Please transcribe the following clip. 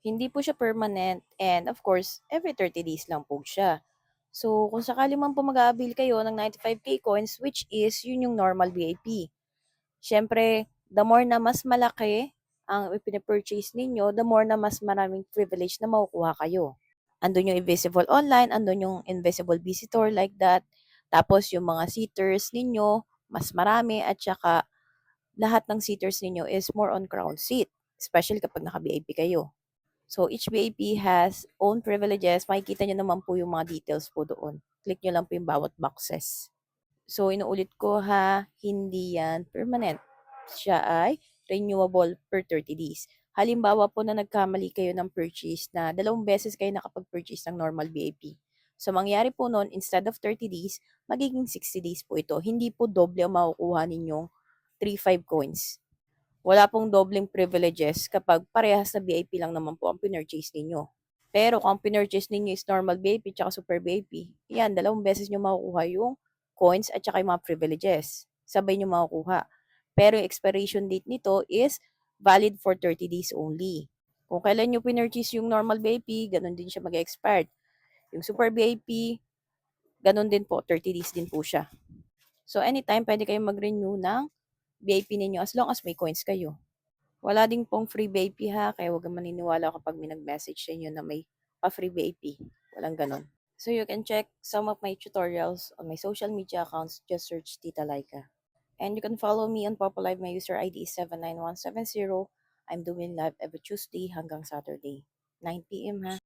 Hindi po siya permanent and of course, every 30 days lang po siya. So, kung sakali man po mag-a-avail kayo ng 95K coins, which is yun yung normal VIP. Siyempre, the more na mas malaki ang ipine-purchase ninyo, the more na mas maraming privilege na makukuha kayo. Andun yung invisible online, andun yung invisible visitor like that. Tapos yung mga seaters ninyo, mas marami at saka lahat ng seaters ninyo is more on crown seat, especially kapag naka-VIP kayo. So each VIP has own privileges. Makikita nyo naman po yung mga details po doon. Click nyo lang po yung bawat boxes. So inuulit ko ha, hindi yan permanent. Siya ay renewable per 30 days. Halimbawa po na nagkamali kayo ng purchase na 2 beses kayo nakapag-purchase ng normal VIP. So mangyari po nun, instead of 30 days, magiging 60 days po ito. Hindi po doble ang makukuha ninyong 3-5 coins. Wala pong dobleng privileges kapag parehas na VIP lang naman po ang pinurchase ninyo. Pero kung ang pinurchase ninyo is normal VIP tsaka super VIP, yan, 2 beses nyo makukuha yung coins at saka yung mga privileges. Sabay nyo makukuha. Pero yung expiration date nito is valid for 30 days only. Kung kailan nyo pinurchase yung normal VIP, ganun din siya mag-expired. Yung super VIP, ganun din po, 30 days din po siya. So anytime, pwede kayong mag-renew ng VIP ninyo as long as may coins kayo. Wala din pong free VIP ha, kaya huwag kang maniniwala kapag may nag-message sa inyo na may pa-free VIP. Walang ganon. So you can check some of my tutorials on my social media accounts. Just search Tita Laika. And you can follow me on Popo Live. My user ID is 79170. I'm doing live every Tuesday hanggang Saturday, 9 p.m. ha.